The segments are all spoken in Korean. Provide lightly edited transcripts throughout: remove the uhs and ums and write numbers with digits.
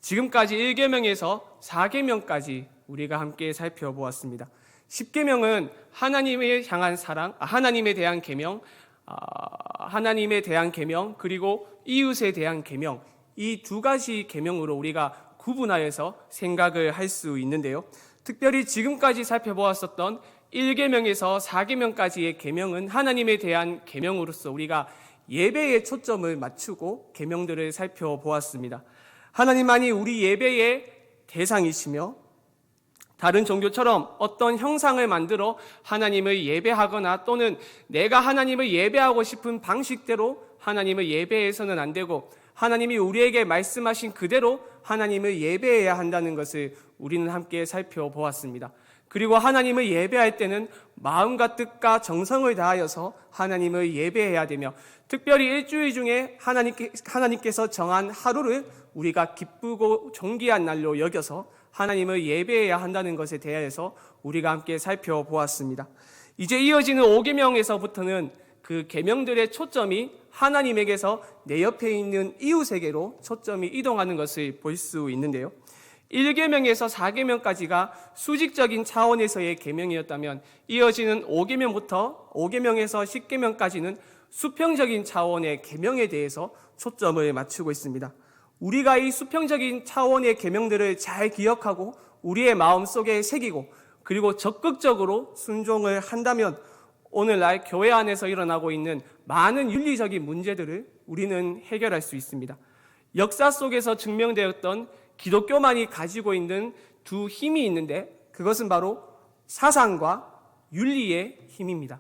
지금까지 1계명에서 4계명까지 우리가 함께 살펴보았습니다. 10계명은 하나님에 향한 사랑, 하나님에 대한 계명, 하나님에 대한 계명, 그리고 이웃에 대한 계명, 이 두 가지 계명으로 우리가 구분하여서 생각을 할 수 있는데요. 특별히 지금까지 살펴보았었던 1계명에서 4계명까지의 계명은 하나님에 대한 계명으로서 우리가 예배에 초점을 맞추고 계명들을 살펴보았습니다. 하나님만이 우리 예배의 대상이시며 다른 종교처럼 어떤 형상을 만들어 하나님을 예배하거나 또는 내가 하나님을 예배하고 싶은 방식대로 하나님을 예배해서는 안 되고 하나님이 우리에게 말씀하신 그대로 하나님을 예배해야 한다는 것을 우리는 함께 살펴보았습니다. 그리고 하나님을 예배할 때는 마음과 뜻과 정성을 다하여서 하나님을 예배해야 되며 특별히 일주일 중에 하나님께서 정한 하루를 우리가 기쁘고 존귀한 날로 여겨서 하나님을 예배해야 한다는 것에 대해서 우리가 함께 살펴보았습니다. 이제 이어지는 5계명에서부터는 그 계명들의 초점이 하나님에게서 내 옆에 있는 이웃에게로 초점이 이동하는 것을 볼 수 있는데요. 1계명에서 4계명까지가 수직적인 차원에서의 계명이었다면 이어지는 5계명에서 10계명까지는 수평적인 차원의 계명에 대해서 초점을 맞추고 있습니다. 우리가 이 수평적인 차원의 계명들을 잘 기억하고 우리의 마음속에 새기고 그리고 적극적으로 순종을 한다면 오늘날 교회 안에서 일어나고 있는 많은 윤리적인 문제들을 우리는 해결할 수 있습니다. 역사 속에서 증명되었던 기독교만이 가지고 있는 두 힘이 있는데 그것은 바로 사상과 윤리의 힘입니다.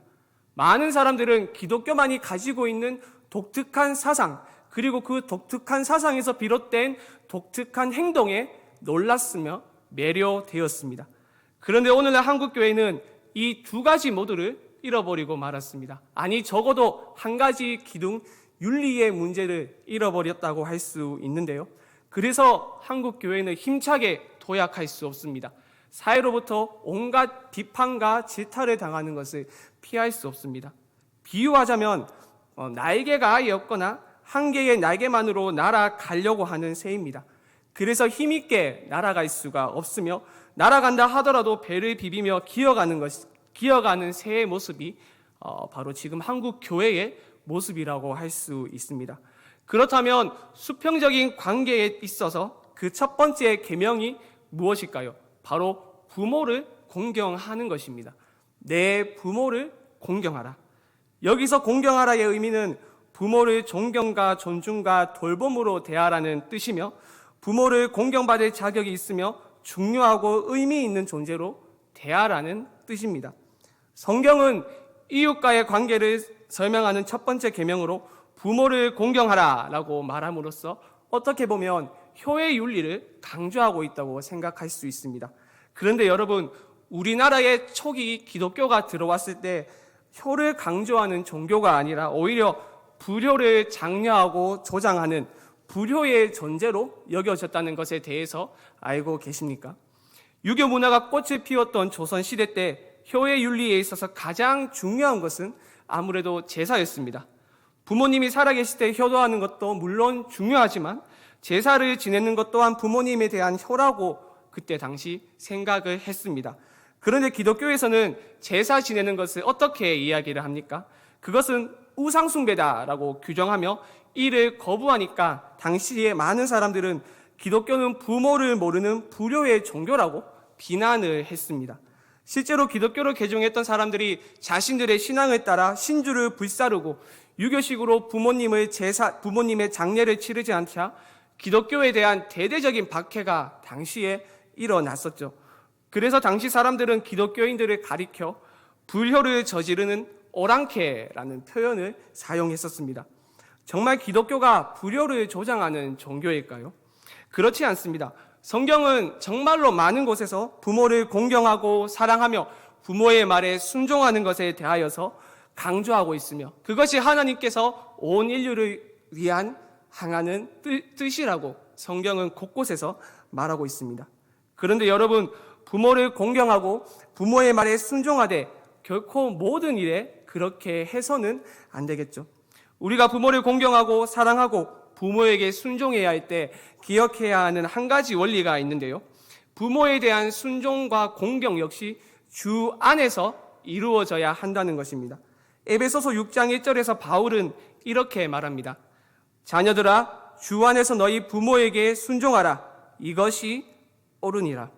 많은 사람들은 기독교만이 가지고 있는 독특한 사상 그리고 그 독특한 사상에서 비롯된 독특한 행동에 놀랐으며 매료되었습니다. 그런데 오늘날 한국교회는 이 두 가지 모두를 잃어버리고 말았습니다. 아니 적어도 한 가지 기둥 윤리의 문제를 잃어버렸다고 할 수 있는데요. 그래서 한국교회는 힘차게 도약할 수 없습니다. 사회로부터 온갖 비판과 질타를 당하는 것을 피할 수 없습니다. 비유하자면 날개가 아예 없거나 한 개의 날개만으로 날아가려고 하는 새입니다. 그래서 힘있게 날아갈 수가 없으며 날아간다 하더라도 배를 비비며 기어가는 새의 모습이 바로 지금 한국 교회의 모습이라고 할 수 있습니다. 그렇다면 수평적인 관계에 있어서 그 첫 번째 계명이 무엇일까요? 바로 부모를 공경하는 것입니다. 내 부모를 공경하라. 여기서 공경하라의 의미는 부모를 존경과 존중과 돌봄으로 대하라는 뜻이며 부모를 공경받을 자격이 있으며 중요하고 의미 있는 존재로 대하라는 뜻입니다. 성경은 이웃과의 관계를 설명하는 첫 번째 계명으로 부모를 공경하라라고 말함으로써 어떻게 보면 효의 윤리를 강조하고 있다고 생각할 수 있습니다. 그런데 여러분, 우리나라에 초기 기독교가 들어왔을 때 효를 강조하는 종교가 아니라 오히려 불효를 장려하고 조장하는 불효의 존재로 여겨졌다는 것에 대해서 알고 계십니까? 유교 문화가 꽃을 피웠던 조선시대 때 효의 윤리에 있어서 가장 중요한 것은 아무래도 제사였습니다. 부모님이 살아계실 때 효도하는 것도 물론 중요하지만 제사를 지내는 것 또한 부모님에 대한 효라고 그때 당시 생각을 했습니다. 그런데 기독교에서는 제사 지내는 것을 어떻게 이야기를 합니까? 그것은 우상숭배다라고 규정하며 이를 거부하니까 당시에 많은 사람들은 기독교는 부모를 모르는 불효의 종교라고 비난을 했습니다. 실제로 기독교를 개종했던 사람들이 자신들의 신앙을 따라 신주를 불사르고 유교식으로 부모님의 장례를 치르지 않자 기독교에 대한 대대적인 박해가 당시에 일어났었죠. 그래서 당시 사람들은 기독교인들을 가리켜 불효를 저지르는 오랑캐라는 표현을 사용했었습니다. 정말 기독교가 불효를 조장하는 종교일까요? 그렇지 않습니다. 성경은 정말로 많은 곳에서 부모를 공경하고 사랑하며 부모의 말에 순종하는 것에 대하여서 강조하고 있으며 그것이 하나님께서 온 인류를 위한 향하는 뜻이라고 성경은 곳곳에서 말하고 있습니다. 그런데 여러분, 부모를 공경하고 부모의 말에 순종하되 결코 모든 일에 그렇게 해서는 안 되겠죠. 우리가 부모를 공경하고 사랑하고 부모에게 순종해야 할 때 기억해야 하는 한 가지 원리가 있는데요. 부모에 대한 순종과 공경 역시 주 안에서 이루어져야 한다는 것입니다. 에베소서 6장 1절에서 바울은 이렇게 말합니다. 자녀들아, 주 안에서 너희 부모에게 순종하라. 이것이 옳으니라.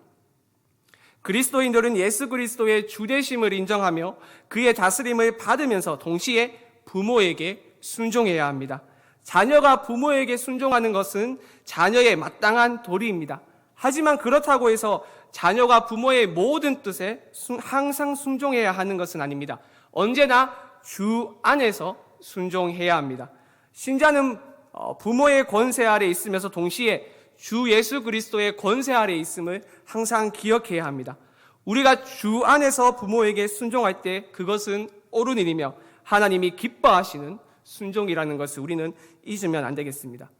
그리스도인들은 예수 그리스도의 주되심을 인정하며 그의 다스림을 받으면서 동시에 부모에게 순종해야 합니다. 자녀가 부모에게 순종하는 것은 자녀의 마땅한 도리입니다. 하지만 그렇다고 해서 자녀가 부모의 모든 뜻에 항상 순종해야 하는 것은 아닙니다. 언제나 주 안에서 순종해야 합니다. 신자는 부모의 권세 아래 있으면서 동시에 주 예수 그리스도의 권세 아래 있음을 항상 기억해야 합니다. 우리가 주 안에서 부모에게 순종할 때 그것은 옳은 일이며 하나님이 기뻐하시는 순종이라는 것을 우리는 잊으면 안 되겠습니다.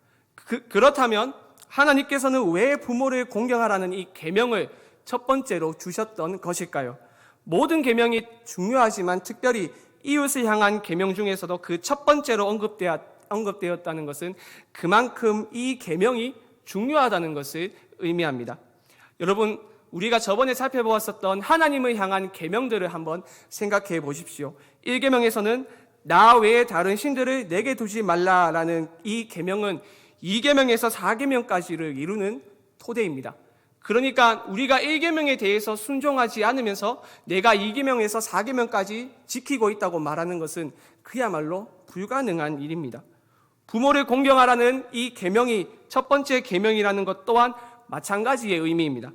그렇다면 하나님께서는 왜 부모를 공경하라는 이 계명을 첫 번째로 주셨던 것일까요? 모든 계명이 중요하지만 특별히 이웃을 향한 계명 중에서도 그 첫 번째로 언급되었다는 것은 그만큼 이 계명이 중요하다는 것을 의미합니다. 여러분, 우리가 저번에 살펴보았었던 하나님을 향한 계명들을 한번 생각해 보십시오. 1계명에서는 나 외에 다른 신들을 내게 두지 말라라는 이 계명은 2계명에서 4계명까지를 이루는 토대입니다. 그러니까 우리가 1계명에 대해서 순종하지 않으면서 내가 2계명에서 4계명까지 지키고 있다고 말하는 것은 그야말로 불가능한 일입니다. 부모를 공경하라는 이 계명이 첫 번째 계명이라는 것 또한 마찬가지의 의미입니다.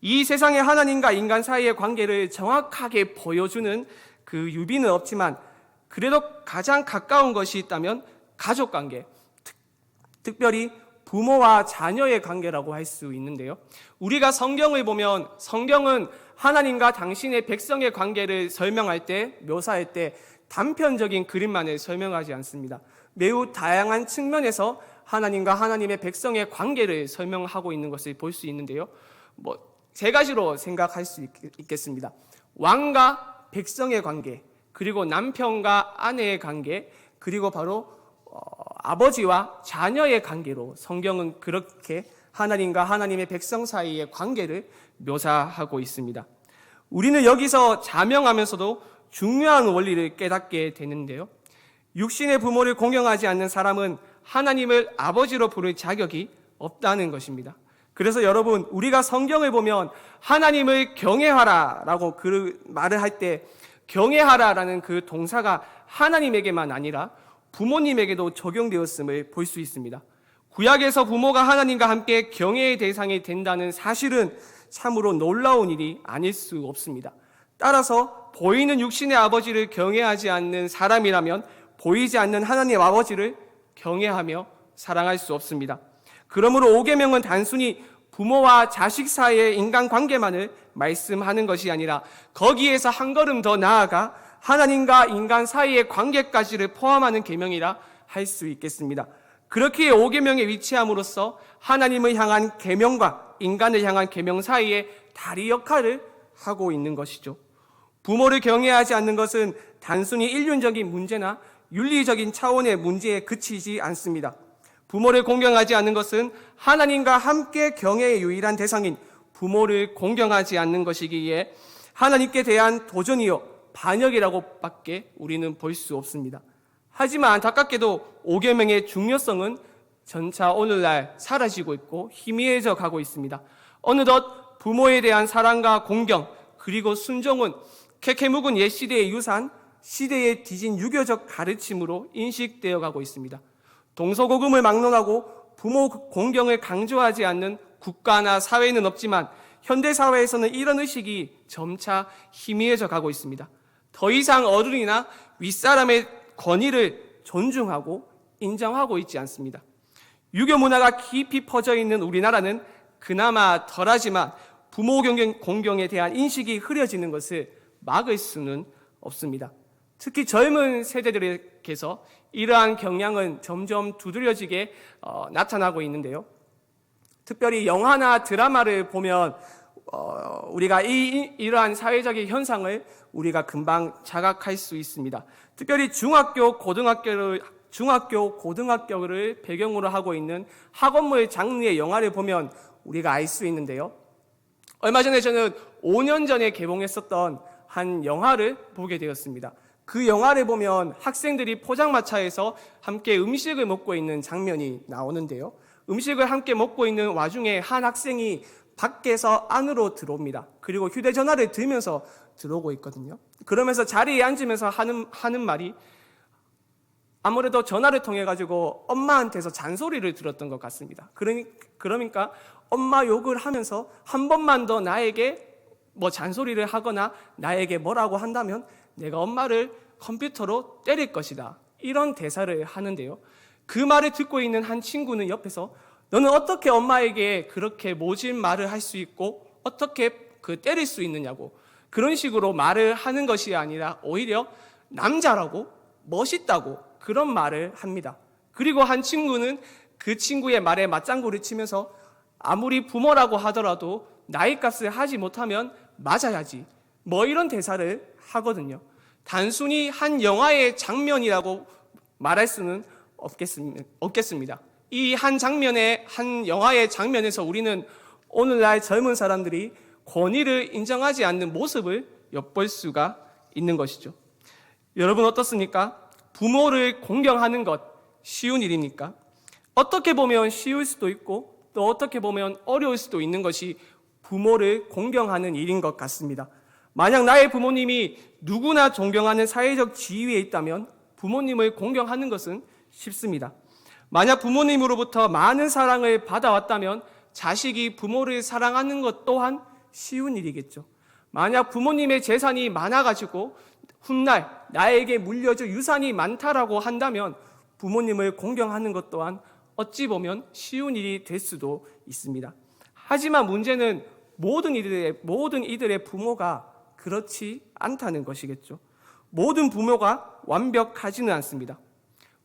이 세상의 하나님과 인간 사이의 관계를 정확하게 보여주는 그 유비는 없지만 그래도 가장 가까운 것이 있다면 가족 관계, 특별히 부모와 자녀의 관계라고 할 수 있는데요. 우리가 성경을 보면 성경은 하나님과 당신의 백성의 관계를 설명할 때, 묘사할 때 단편적인 그림만을 설명하지 않습니다. 매우 다양한 측면에서 하나님과 하나님의 백성의 관계를 설명하고 있는 것을 볼 수 있는데요. 세 가지로 생각할 수 있겠습니다. 왕과 백성의 관계, 그리고 남편과 아내의 관계, 그리고 바로 아버지와 자녀의 관계로 성경은 그렇게 하나님과 하나님의 백성 사이의 관계를 묘사하고 있습니다. 우리는 여기서 자명하면서도 중요한 원리를 깨닫게 되는데요. 육신의 부모를 공경하지 않는 사람은 하나님을 아버지로 부를 자격이 없다는 것입니다. 그래서 여러분, 우리가 성경을 보면 하나님을 경외하라라고 그 말을 할 때 경외하라라는 그 동사가 하나님에게만 아니라 부모님에게도 적용되었음을 볼 수 있습니다. 구약에서 부모가 하나님과 함께 경외의 대상이 된다는 사실은 참으로 놀라운 일이 아닐 수 없습니다. 따라서 보이는 육신의 아버지를 경외하지 않는 사람이라면 보이지 않는 하나님 아버지를 경외하며 사랑할 수 없습니다. 그러므로 5계명은 단순히 부모와 자식 사이의 인간관계만을 말씀하는 것이 아니라 거기에서 한 걸음 더 나아가 하나님과 인간 사이의 관계까지를 포함하는 계명이라 할 수 있겠습니다. 그렇게 5계명에 위치함으로써 하나님을 향한 계명과 인간을 향한 계명 사이에 다리 역할을 하고 있는 것이죠. 부모를 경외하지 않는 것은 단순히 인륜적인 문제나 윤리적인 차원의 문제에 그치지 않습니다. 부모를 공경하지 않는 것은 하나님과 함께 경외의 유일한 대상인 부모를 공경하지 않는 것이기에 하나님께 대한 도전이요 반역이라고 밖에 우리는 볼 수 없습니다. 하지만 안타깝게도 5계명의 중요성은 점차 오늘날 사라지고 있고 희미해져 가고 있습니다. 어느덧 부모에 대한 사랑과 공경 그리고 순종은 캐캐묵은 옛 시대의 유산, 시대에 뒤진 유교적 가르침으로 인식되어 가고 있습니다. 동서고금을 막론하고 부모 공경을 강조하지 않는 국가나 사회는 없지만 현대사회에서는 이런 의식이 점차 희미해져 가고 있습니다. 더 이상 어른이나 윗사람의 권위를 존중하고 인정하고 있지 않습니다. 유교 문화가 깊이 퍼져 있는 우리나라는 그나마 덜하지만 부모 공경에 대한 인식이 흐려지는 것을 막을 수는 없습니다. 특히 젊은 세대들에게서 이러한 경향은 점점 두드러지게 나타나고 있는데요. 특별히 영화나 드라마를 보면 우리가 이러한 사회적인 현상을 우리가 금방 자각할 수 있습니다. 특별히 중학교, 고등학교를 중학교, 고등학교를 배경으로 하고 있는 학원물 장르의 영화를 보면 우리가 알 수 있는데요. 얼마 전에 저는 5년 전에 개봉했었던 한 영화를 보게 되었습니다. 그 영화를 보면 학생들이 포장마차에서 함께 음식을 먹고 있는 장면이 나오는데요. 음식을 함께 먹고 있는 와중에 한 학생이 밖에서 안으로 들어옵니다. 그리고 휴대전화를 들면서 들어오고 있거든요. 그러면서 자리에 앉으면서 하는 말이 아무래도 전화를 통해 가지고 엄마한테서 잔소리를 들었던 것 같습니다. 그러니까 엄마 욕을 하면서 한 번만 더 나에게 잔소리를 하거나 나에게 뭐라고 한다면 내가 엄마를 컴퓨터로 때릴 것이다. 이런 대사를 하는데요. 그 말을 듣고 있는 한 친구는 옆에서 너는 어떻게 엄마에게 그렇게 모진 말을 할 수 있고 어떻게 때릴 수 있느냐고 그런 식으로 말을 하는 것이 아니라 오히려 남자라고 멋있다고 그런 말을 합니다. 그리고 한 친구는 그 친구의 말에 맞장구를 치면서 아무리 부모라고 하더라도 나이값을 하지 못하면 맞아야지 이런 대사를 하거든요. 단순히 한 영화의 장면이라고 말할 수는 없겠습니다. 이 한 영화의 장면에서 우리는 오늘날 젊은 사람들이 권위를 인정하지 않는 모습을 엿볼 수가 있는 것이죠. 여러분 어떻습니까? 부모를 공경하는 것 쉬운 일입니까? 어떻게 보면 쉬울 수도 있고 또 어떻게 보면 어려울 수도 있는 것이 부모를 공경하는 일인 것 같습니다. 만약 나의 부모님이 누구나 존경하는 사회적 지위에 있다면 부모님을 공경하는 것은 쉽습니다. 만약 부모님으로부터 많은 사랑을 받아왔다면 자식이 부모를 사랑하는 것 또한 쉬운 일이겠죠. 만약 부모님의 재산이 많아가지고 훗날 나에게 물려줄 유산이 많다라고 한다면 부모님을 공경하는 것 또한 어찌 보면 쉬운 일이 될 수도 있습니다. 하지만 문제는 모든 이들의 부모가 그렇지 않다는 것이겠죠. 모든 부모가 완벽하지는 않습니다.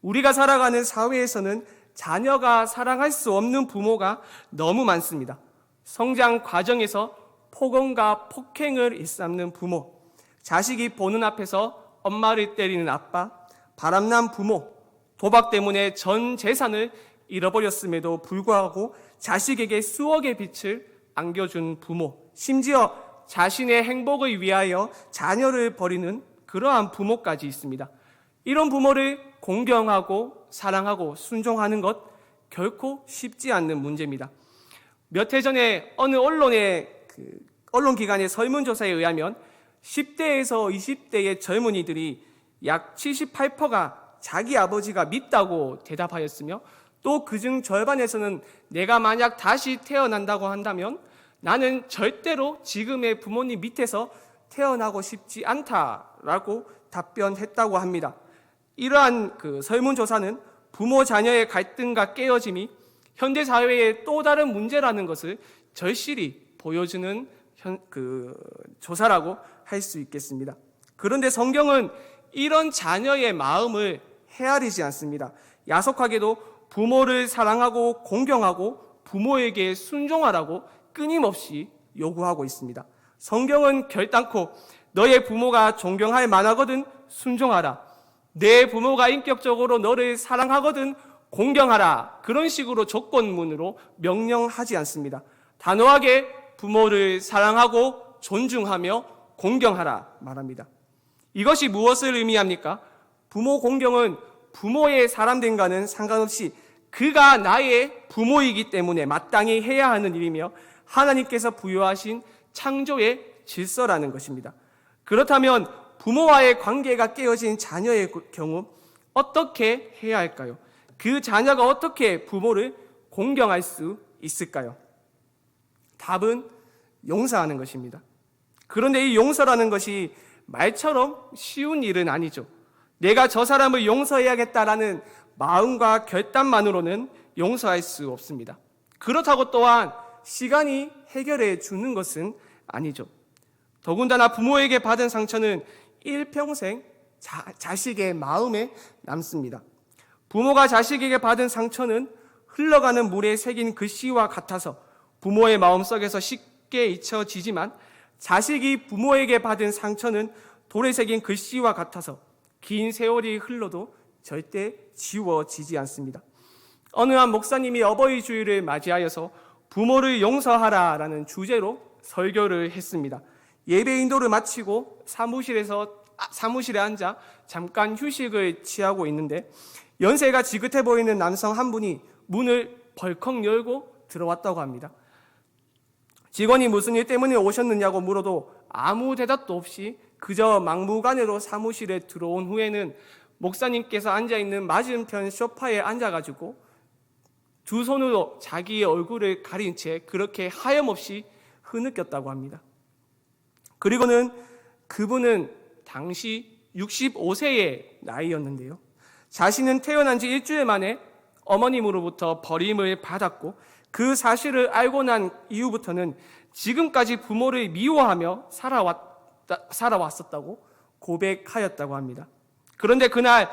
우리가 살아가는 사회에서는 자녀가 사랑할 수 없는 부모가 너무 많습니다. 성장 과정에서 폭언과 폭행을 일삼는 부모, 자식이 보는 앞에서 엄마를 때리는 아빠, 바람난 부모, 도박 때문에 전 재산을 잃어버렸음에도 불구하고 자식에게 수억의 빚을 안겨준 부모, 심지어 자신의 행복을 위하여 자녀를 버리는 그러한 부모까지 있습니다. 이런 부모를 공경하고 사랑하고 순종하는 것 결코 쉽지 않는 문제입니다. 몇 해 전에 어느 언론기관의 설문조사에 의하면 10대에서 20대의 젊은이들이 약 78%가 자기 아버지가 밉다고 대답하였으며 또 그중 절반에서는 내가 만약 다시 태어난다고 한다면 나는 절대로 지금의 부모님 밑에서 태어나고 싶지 않다라고 답변했다고 합니다. 이러한 설문조사는 부모 자녀의 갈등과 깨어짐이 현대사회의 또 다른 문제라는 것을 절실히 보여주는 조사라고 할 수 있겠습니다. 그런데 성경은 이런 자녀의 마음을 헤아리지 않습니다. 야속하게도 부모를 사랑하고 공경하고 부모에게 순종하라고 끊임없이 요구하고 있습니다. 성경은 결단코 너의 부모가 존경할 만하거든 순종하라. 내 부모가 인격적으로 너를 사랑하거든 공경하라. 그런 식으로 조건문으로 명령하지 않습니다. 단호하게 부모를 사랑하고 존중하며 공경하라 말합니다. 이것이 무엇을 의미합니까? 부모 공경은 부모의 사람됨과는 상관없이 그가 나의 부모이기 때문에 마땅히 해야 하는 일이며 하나님께서 부여하신 창조의 질서라는 것입니다. 그렇다면 부모와의 관계가 깨어진 자녀의 경우 어떻게 해야 할까요? 그 자녀가 어떻게 부모를 공경할 수 있을까요? 답은 용서하는 것입니다. 그런데 이 용서라는 것이 말처럼 쉬운 일은 아니죠. 내가 저 사람을 용서해야겠다라는 마음과 결단만으로는 용서할 수 없습니다. 그렇다고 또한 시간이 해결해 주는 것은 아니죠. 더군다나 부모에게 받은 상처는 일평생 자식의 마음에 남습니다. 부모가 자식에게 받은 상처는 흘러가는 물에 새긴 글씨와 같아서 부모의 마음속에서 쉽게 잊혀지지만 자식이 부모에게 받은 상처는 돌에 새긴 글씨와 같아서 긴 세월이 흘러도 절대 지워지지 않습니다. 어느 한 목사님이 어버이 주일을 맞이하여서 부모를 용서하라라는 주제로 설교를 했습니다. 예배 인도를 마치고 사무실에 앉아 잠깐 휴식을 취하고 있는데 연세가 지긋해 보이는 남성 한 분이 문을 벌컥 열고 들어왔다고 합니다. 직원이 무슨 일 때문에 오셨느냐고 물어도 아무 대답도 없이 그저 막무가내로 사무실에 들어온 후에는 목사님께서 앉아있는 맞은편 소파에 앉아가지고 두 손으로 자기의 얼굴을 가린 채 그렇게 하염없이 흐느꼈다고 합니다. 그리고는 그분은 당시 65세의 나이였는데요. 자신은 태어난 지 일주일 만에 어머님으로부터 버림을 받았고 그 사실을 알고 난 이후부터는 지금까지 부모를 미워하며 살아왔었다고 고백하였다고 합니다. 그런데 그날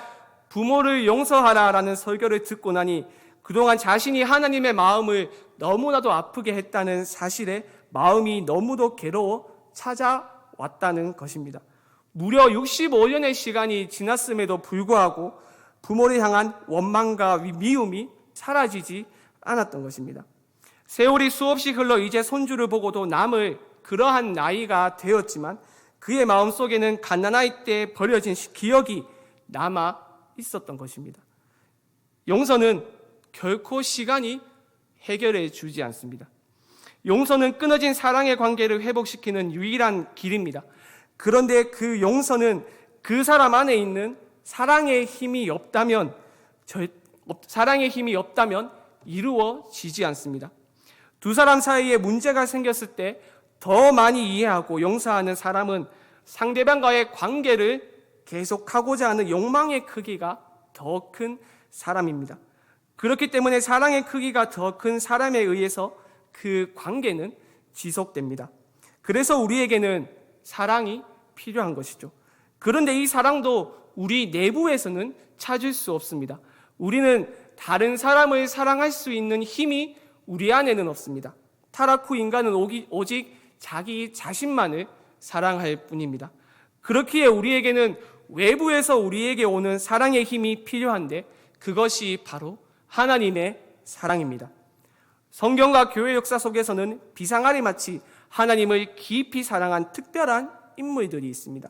부모를 용서하라라는 설교를 듣고 나니 그동안 자신이 하나님의 마음을 너무나도 아프게 했다는 사실에 마음이 너무도 괴로워 찾아왔다는 것입니다. 무려 65년의 시간이 지났음에도 불구하고 부모를 향한 원망과 미움이 사라지지 않았던 것입니다. 세월이 수없이 흘러 이제 손주를 보고도 남을 그러한 나이가 되었지만 그의 마음속에는 갓난아이 때 버려진 기억이 남아 있었던 것입니다. 용서는 결코 시간이 해결해 주지 않습니다. 용서는 끊어진 사랑의 관계를 회복시키는 유일한 길입니다. 그런데 그 용서는 그 사람 안에 있는 사랑의 힘이 없다면 이루어지지 않습니다. 두 사람 사이에 문제가 생겼을 때 더 많이 이해하고 용서하는 사람은 상대방과의 관계를 계속하고자 하는 욕망의 크기가 더 큰 사람입니다. 그렇기 때문에 사랑의 크기가 더 큰 사람에 의해서 그 관계는 지속됩니다. 그래서 우리에게는 사랑이 필요한 것이죠. 그런데 이 사랑도 우리 내부에서는 찾을 수 없습니다. 우리는 다른 사람을 사랑할 수 있는 힘이 우리 안에는 없습니다. 타락 후 인간은 오직 자기 자신만을 사랑할 뿐입니다. 그렇기에 우리에게는 외부에서 우리에게 오는 사랑의 힘이 필요한데 그것이 바로 하나님의 사랑입니다. 성경과 교회 역사 속에서는 비상하리 마치 하나님을 깊이 사랑한 특별한 인물들이 있습니다.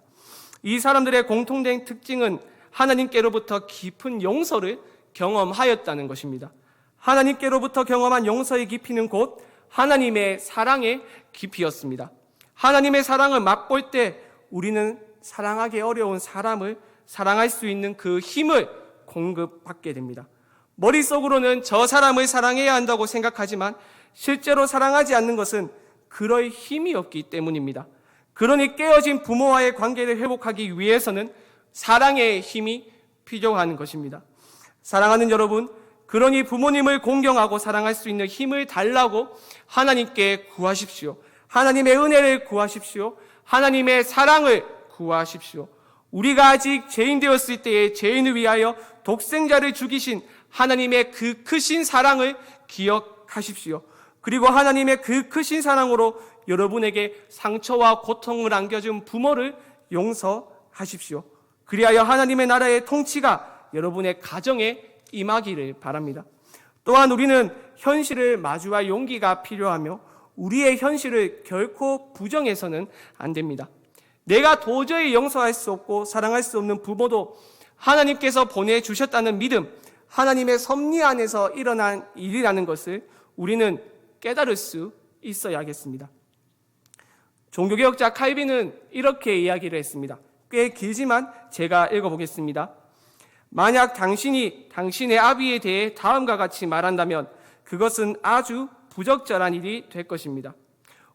이 사람들의 공통된 특징은 하나님께로부터 깊은 용서를 경험하였다는 것입니다. 하나님께로부터 경험한 용서의 깊이는 곧 하나님의 사랑의 깊이였습니다. 하나님의 사랑을 맛볼 때 우리는 사랑하기 어려운 사람을 사랑할 수 있는 그 힘을 공급받게 됩니다. 머릿속으로는 저 사람을 사랑해야 한다고 생각하지만 실제로 사랑하지 않는 것은 그럴 힘이 없기 때문입니다. 그러니 깨어진 부모와의 관계를 회복하기 위해서는 사랑의 힘이 필요한 것입니다. 사랑하는 여러분, 그러니 부모님을 공경하고 사랑할 수 있는 힘을 달라고 하나님께 구하십시오. 하나님의 은혜를 구하십시오. 하나님의 사랑을 구하십시오. 우리가 아직 죄인 되었을 때에 죄인을 위하여 독생자를 죽이신 하나님의 그 크신 사랑을 기억하십시오. 그리고 하나님의 그 크신 사랑으로 여러분에게 상처와 고통을 안겨준 부모를 용서하십시오. 그리하여 하나님의 나라의 통치가 여러분의 가정에 임하기를 바랍니다. 또한 우리는 현실을 마주할 용기가 필요하며 우리의 현실을 결코 부정해서는 안 됩니다. 내가 도저히 용서할 수 없고 사랑할 수 없는 부모도 하나님께서 보내주셨다는 믿음, 하나님의 섭리 안에서 일어난 일이라는 것을 우리는 깨달을 수 있어야겠습니다. 종교개혁자 칼빈은 이렇게 이야기를 했습니다. 꽤 길지만 제가 읽어보겠습니다. 만약 당신이 당신의 아비에 대해 다음과 같이 말한다면 그것은 아주 부적절한 일이 될 것입니다.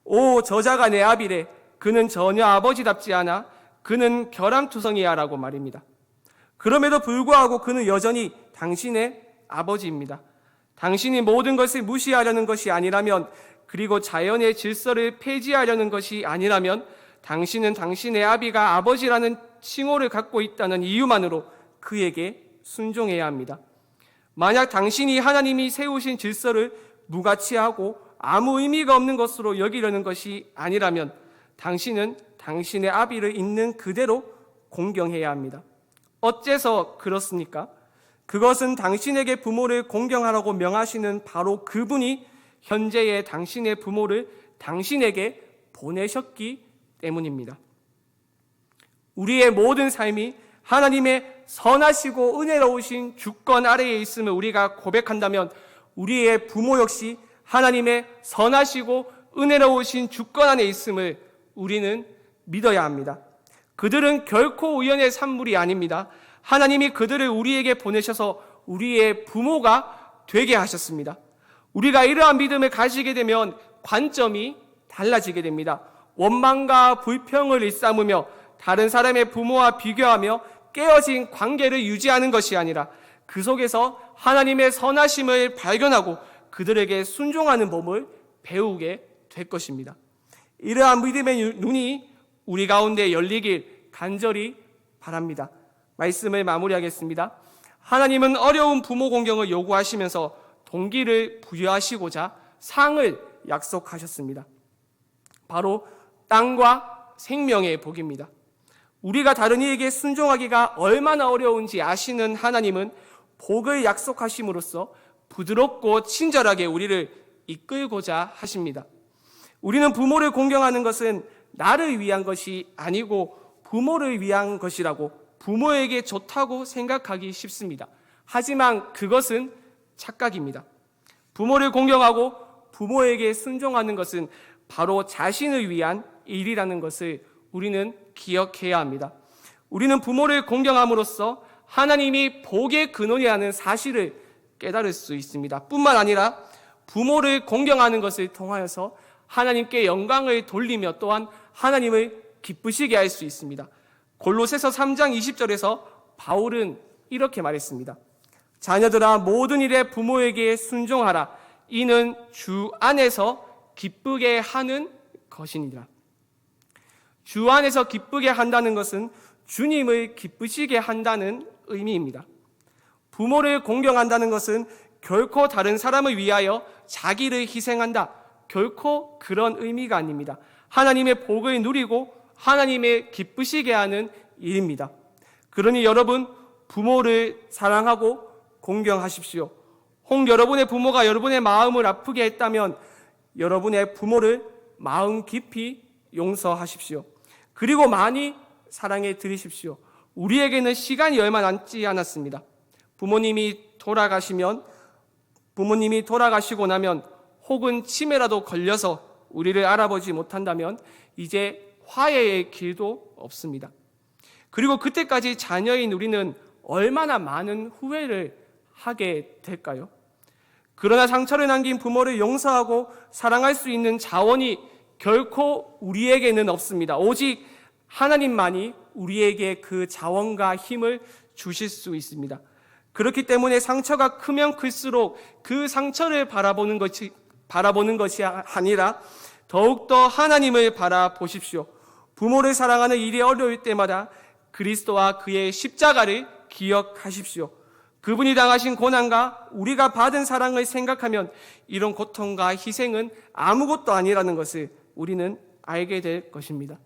오, 저자가 내 아비래. 그는 전혀 아버지답지 않아. 그는 결함투성이야 라고 말입니다. 그럼에도 불구하고 그는 여전히 당신의 아버지입니다. 당신이 모든 것을 무시하려는 것이 아니라면, 그리고 자연의 질서를 폐지하려는 것이 아니라면 당신은 당신의 아비가 아버지라는 칭호를 갖고 있다는 이유만으로 그에게 순종해야 합니다. 만약 당신이 하나님이 세우신 질서를 무가치하고 아무 의미가 없는 것으로 여기려는 것이 아니라면 당신은 당신의 아비를 있는 그대로 공경해야 합니다. 어째서 그렇습니까? 그것은 당신에게 부모를 공경하라고 명하시는 바로 그분이 현재의 당신의 부모를 당신에게 보내셨기 때문입니다. 우리의 모든 삶이 하나님의 선하시고 은혜로우신 주권 아래에 있음을 우리가 고백한다면 우리의 부모 역시 하나님의 선하시고 은혜로우신 주권 안에 있음을 우리는 믿어야 합니다. 그들은 결코 우연의 산물이 아닙니다. 하나님이 그들을 우리에게 보내셔서 우리의 부모가 되게 하셨습니다. 우리가 이러한 믿음을 가지게 되면 관점이 달라지게 됩니다. 원망과 불평을 일삼으며 다른 사람의 부모와 비교하며 깨어진 관계를 유지하는 것이 아니라 그 속에서 하나님의 선하심을 발견하고 그들에게 순종하는 법을 배우게 될 것입니다. 이러한 믿음의 눈이 우리 가운데 열리길 간절히 바랍니다. 말씀을 마무리하겠습니다. 하나님은 어려운 부모 공경을 요구하시면서 동기를 부여하시고자 상을 약속하셨습니다. 바로 땅과 생명의 복입니다. 우리가 다른 이에게 순종하기가 얼마나 어려운지 아시는 하나님은 복을 약속하심으로써 부드럽고 친절하게 우리를 이끌고자 하십니다. 우리는 부모를 공경하는 것은 나를 위한 것이 아니고 부모를 위한 것이라고 부모에게 좋다고 생각하기 쉽습니다. 하지만 그것은 착각입니다. 부모를 공경하고 부모에게 순종하는 것은 바로 자신을 위한 일이라는 것을 우리는 기억해야 합니다. 우리는 부모를 공경함으로써 하나님이 복의 근원이라는 사실을 깨달을 수 있습니다. 뿐만 아니라 부모를 공경하는 것을 통하여서 하나님께 영광을 돌리며 또한 하나님을 기쁘시게 할 수 있습니다. 골로새서 3장 20절에서 바울은 이렇게 말했습니다. 자녀들아 모든 일에 부모에게 순종하라. 이는 주 안에서 기쁘게 하는 것이니라. 주 안에서 기쁘게 한다는 것은 주님을 기쁘시게 한다는 의미입니다. 부모를 공경한다는 것은 결코 다른 사람을 위하여 자기를 희생한다. 결코 그런 의미가 아닙니다. 하나님의 복을 누리고 하나님의 기쁘시게 하는 일입니다. 그러니 여러분 부모를 사랑하고 공경하십시오. 혹 여러분의 부모가 여러분의 마음을 아프게 했다면 여러분의 부모를 마음 깊이 용서하십시오. 그리고 많이 사랑해 드리십시오. 우리에게는 시간이 얼마 남지 않았습니다. 부모님이 돌아가시고 나면 혹은 치매라도 걸려서 우리를 알아보지 못한다면 이제 화해의 길도 없습니다. 그리고 그때까지 자녀인 우리는 얼마나 많은 후회를 하게 될까요? 그러나 상처를 남긴 부모를 용서하고 사랑할 수 있는 자원이 결코 우리에게는 없습니다. 오직 하나님만이 우리에게 그 자원과 힘을 주실 수 있습니다. 그렇기 때문에 상처가 크면 클수록 그 상처를 바라보는 것이 아니라 더욱더 하나님을 바라보십시오. 부모를 사랑하는 일이 어려울 때마다 그리스도와 그의 십자가를 기억하십시오. 그분이 당하신 고난과 우리가 받은 사랑을 생각하면 이런 고통과 희생은 아무것도 아니라는 것을 우리는 알게 될 것입니다.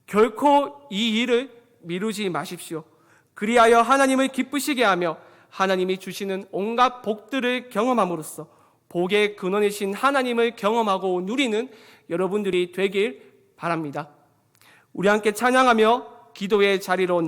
결코 이 일을 미루지 마십시오. 그리하여 하나님을 기쁘시게 하며 하나님이 주시는 온갖 복들을 경험함으로써 복의 근원이신 하나님을 경험하고 누리는 여러분들이 되길 바랍니다. 우리 함께 찬양하며 기도의 자리로